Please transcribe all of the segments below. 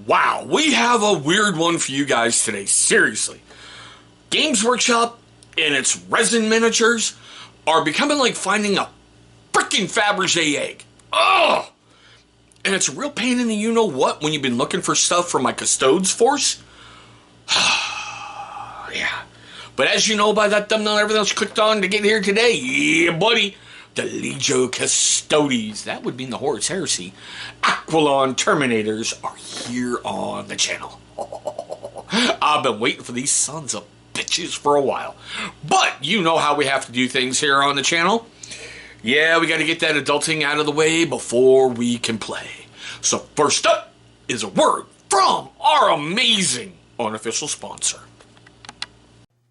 Wow, we have a weird one for you guys today, seriously. Games Workshop and its resin miniatures are becoming like finding a freaking Fabergé egg. Ugh! And it's a real pain in the you-know-what when you've been looking for stuff for my Custodes force. Yeah. But as you know by that thumbnail, everything else you clicked on to get here today, yeah, buddy, the Legio Custodes, that would mean the Horus Heresy, Aquilon Terminators are here on the channel. I've been waiting for these sons of bitches for a while. But you know how we have to do things here on the channel. Yeah, we got to get that adulting out of the way before we can play. So first up is a word from our amazing unofficial sponsor.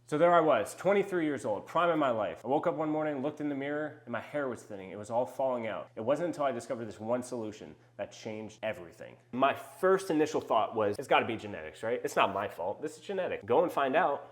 So there I was, 23 years old, prime of my life. I woke up one morning, looked in the mirror, and my hair was thinning. It was all falling out. It wasn't until I discovered this one solution that changed everything. My first initial thought was, it's gotta be genetics, right? It's not my fault, this is genetic. Go and find out.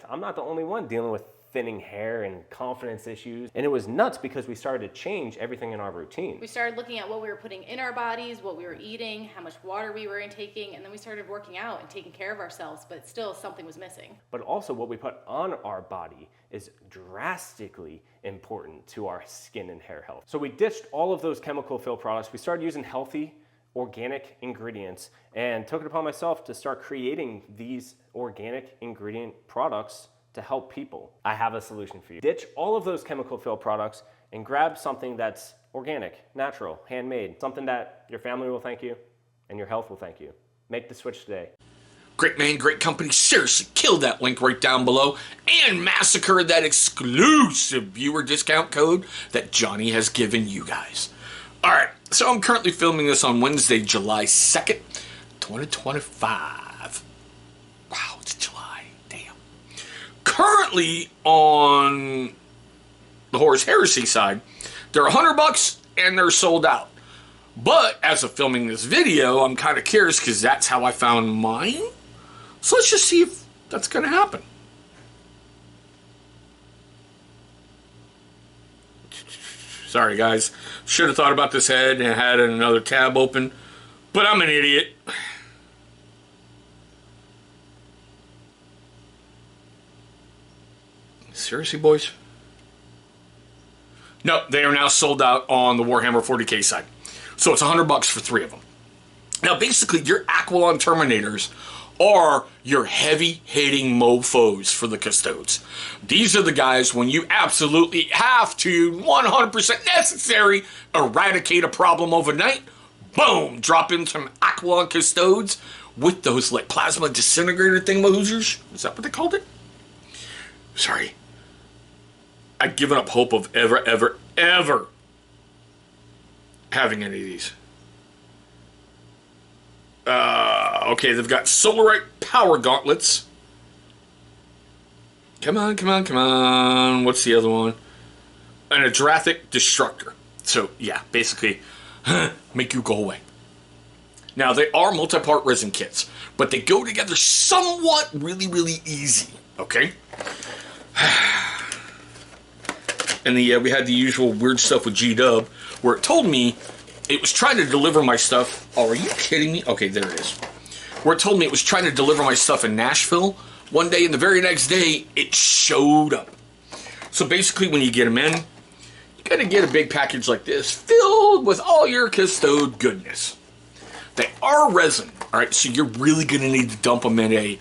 I'm not the only one dealing with thinning hair and confidence issues. And it was nuts because we started to change everything in our routine. We started looking at what we were putting in our bodies, what we were eating, how much water we were intaking, and then we started working out and taking care of ourselves, but still something was missing. But also what we put on our body is drastically important to our skin and hair health. So we ditched all of those chemical filled products. We started using healthy, organic ingredients and took it upon myself to start creating these organic ingredient products to help people. I have a solution for you. Ditch all of those chemical filled products and grab something that's organic, natural, handmade, something that your family will thank you and your health will thank you. Make the switch today. Great man, great company. Seriously, kill that link right down below and massacre that exclusive viewer discount code that Johnny has given you guys. All right, so I'm currently filming this on Wednesday, July 2nd, 2025. Wow, it's July. Damn. Currently on the Horus Heresy side, they're $100 and they're sold out. But as of filming this video, I'm kind of curious because that's how I found mine. So let's just see if that's going to happen. Sorry, guys. Should have thought about this head and had another tab open. But I'm an idiot. Seriously, boys? No, they are now sold out on the Warhammer 40k side. So it's $100 for 3 of them. Now, basically, your Aquilon Terminators are your heavy-hitting mofos for the Custodes. These are the guys when you absolutely have to, 100% necessary, eradicate a problem overnight. Boom! Drop in some Aquilon Custodes with those like plasma disintegrator thingamahoosers. Is that what they called it? Sorry. I've given up hope of ever having any of these. Okay, they've got Solarite Power Gauntlets. Come on. What's the other one? An Adrathic Destructor. So, yeah, basically, make you go away. Now, they are multi-part resin kits, but they go together somewhat really easy, okay? And we had the usual weird stuff with G-Dub, where it told me it was trying to deliver my stuff. Oh, are you kidding me? Okay, there it is. Where it told me it was trying to deliver my stuff in Nashville one day, and the very next day, it showed up. So basically, when you get them in, you gotta get a big package like this, filled with all your Custode goodness. They are resin, all right? So you're really gonna need to dump them in a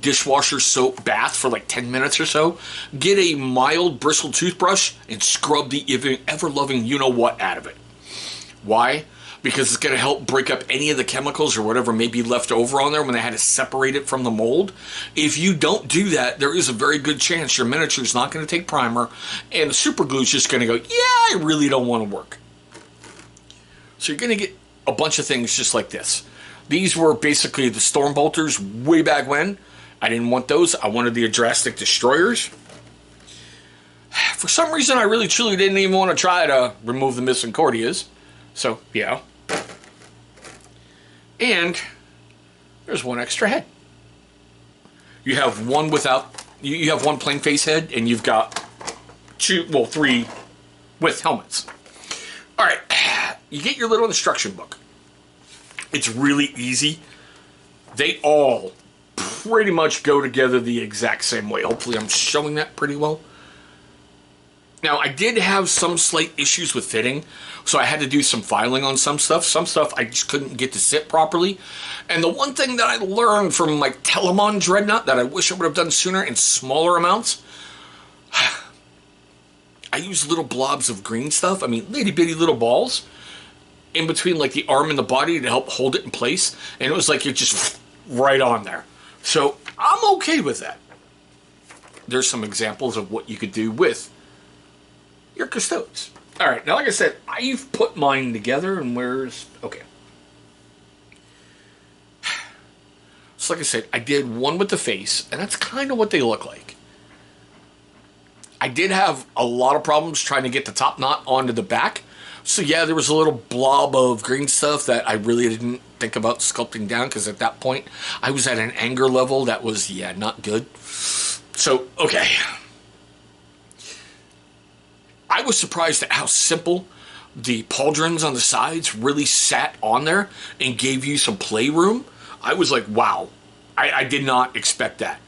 dishwasher soap bath for like 10 minutes or so. Get a mild bristle toothbrush and scrub the ever-loving you-know-what out of it. Why? Because it's going to help break up any of the chemicals or whatever may be left over on there when they had to separate it from the mold. If you don't do that, there is a very good chance your miniature is not going to take primer and the super glue is just going to go, yeah, I really don't want to work. So you're going to get a bunch of things just like this. These were basically the Storm Bolters way back when. I didn't want those. I wanted the Adrathic Destroyers. For some reason, I really truly didn't even want to try to remove the Misericordias. So, yeah. And there's one extra head. You have one without, you have one plain face head, and you've got 3 with helmets. All right, you get your little instruction book. It's really easy. They all pretty much go together the exact same way. Hopefully I'm showing that pretty well. Now, I did have some slight issues with fitting, so I had to do some filing on some stuff. Some stuff I just couldn't get to sit properly. And the one thing that I learned from my Telemon Dreadnought that I wish I would have done sooner in smaller amounts, I used little blobs of green stuff. I mean, itty bitty little balls in between like the arm and the body to help hold it in place. And it was like you're just right on there. So I'm okay with that. There's some examples of what you could do with your Custodes. All right, now like I said, I've put mine together, and okay. So like I said, I did one with the face, and that's kind of what they look like. I did have a lot of problems trying to get the top knot onto the back. So yeah, there was a little blob of green stuff that I really didn't think about sculpting down, because at that point, I was at an anger level that was, yeah, not good. So, okay. I was surprised at how simple the pauldrons on the sides really sat on there and gave you some playroom. I was like, wow, I did not expect that.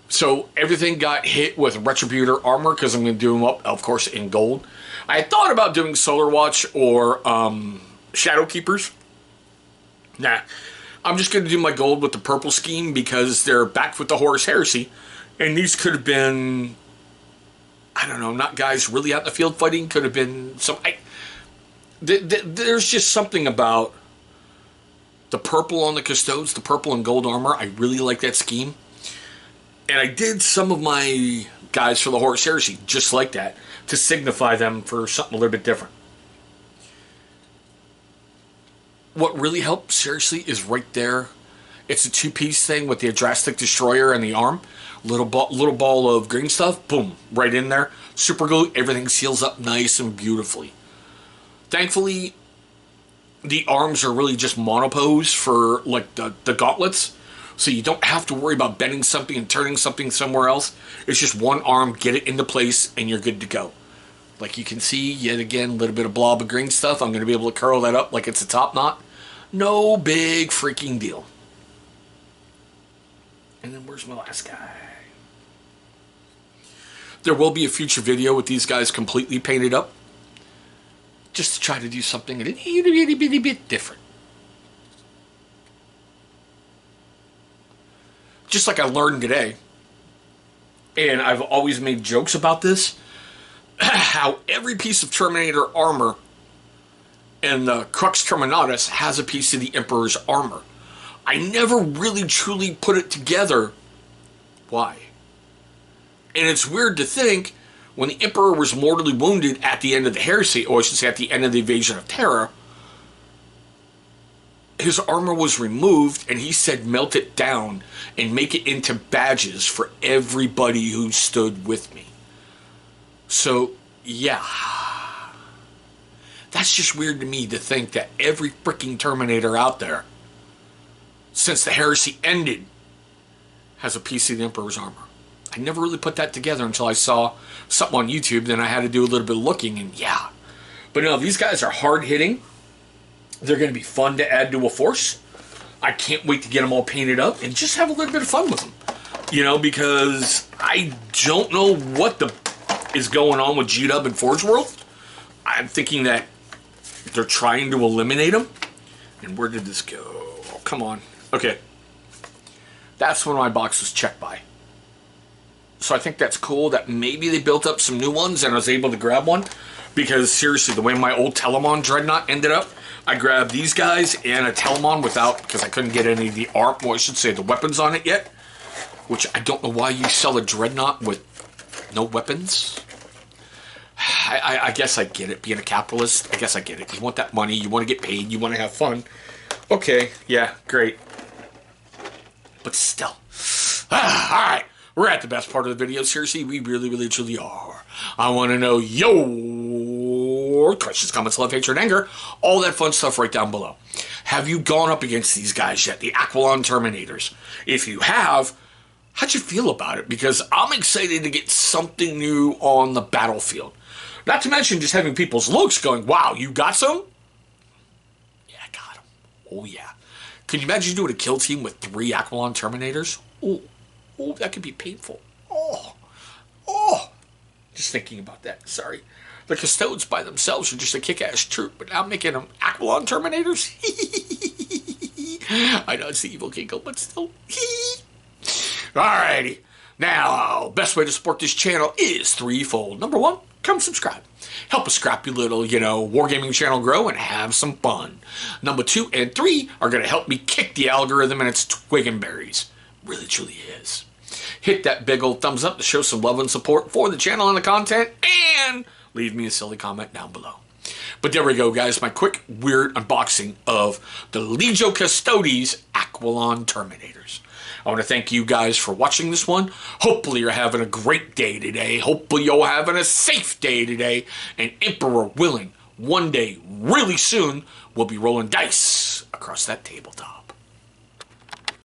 So everything got hit with Retributor armor, because I'm going to do them up, of course, in gold. I had thought about doing Solar Watch or Shadow Keepers. Nah, I'm just going to do my gold with the purple scheme, because they're back with the Horus Heresy. And these could have been, I don't know, not guys really out in the field fighting. Could have been some... there's just something about the purple on the Custodes, the purple and gold armor. I really like that scheme. And I did some of my guys for the Horus Heresy just like that, to signify them for something a little bit different. What really helped, seriously, is right there. It's a two-piece thing with the Adrastic Destroyer and the arm. Little ball of green stuff, boom, right in there. Super glue, everything seals up nice and beautifully. Thankfully, the arms are really just monopose for like the gauntlets, so you don't have to worry about bending something and turning something somewhere else. It's just one arm, get it into place, and you're good to go. Like you can see, yet again, a little bit of blob of green stuff. I'm going to be able to curl that up like it's a top knot. No big freaking deal. And then where's my last guy? There will be a future video with these guys completely painted up, just to try to do something a little bit different. Just like I learned today, and I've always made jokes about this, how every piece of Terminator armor in the Crux Terminatus has a piece of the Emperor's armor. I never really truly put it together. Why? And it's weird to think, when the Emperor was mortally wounded at the end of the Heresy, or I should say at the end of the Invasion of Terra, his armor was removed, and he said melt it down and make it into badges for everybody who stood with me. So, yeah. That's just weird to me, to think that every freaking Terminator out there, since the Heresy ended, has a piece of the Emperor's armor. I never really put that together until I saw something on YouTube. Then I had to do a little bit of looking, and yeah. But no, these guys are hard-hitting. They're going to be fun to add to a force. I can't wait to get them all painted up and just have a little bit of fun with them. You know, because I don't know what is going on with G-Dub and Forge World. I'm thinking that they're trying to eliminate them. And where did this go? Oh, come on. Okay. That's when my box was checked by. So I think that's cool that maybe they built up some new ones and I was able to grab one. Because seriously, the way my old Telemon Dreadnought ended up, I grabbed these guys and a Telemon without, because I couldn't get any of the arm, well, I should say the weapons on it yet. Which I don't know why you sell a Dreadnought with no weapons. I guess I get it, being a capitalist. I guess I get it. You want that money, you want to get paid, you want to have fun. Okay, yeah, great. But still. Alright. We're at the best part of the video. Seriously, we really, really, truly are. I want to know your questions, comments, love, hatred, anger, all that fun stuff right down below. Have you gone up against these guys yet, the Aquilon Terminators? If you have, how'd you feel about it? Because I'm excited to get something new on the battlefield. Not to mention just having people's looks going, wow, you got some? Yeah, I got them. Oh, yeah. Could you imagine doing a kill team with 3 Aquilon Terminators? Oh, that could be painful. Oh. Just thinking about that. Sorry. The Custodes by themselves are just a kick-ass troop, but now I'm making them Aquilon Terminators? I know it's the evil giggle, but still. Alrighty. Now, best way to support this channel is threefold. Number 1, come subscribe. Help a scrappy little, wargaming channel grow and have some fun. Number 2 and 3 are going to help me kick the algorithm and its twig and berries. Really, truly is. Hit that big old thumbs up to show some love and support for the channel and the content, and leave me a silly comment down below. But there we go, guys. My quick, weird unboxing of the Legio Custodes Aquilon Terminators. I want to thank you guys for watching this one. Hopefully you're having a great day today. Hopefully you're having a safe day today. And Emperor willing, one day, really soon, we'll be rolling dice across that tabletop.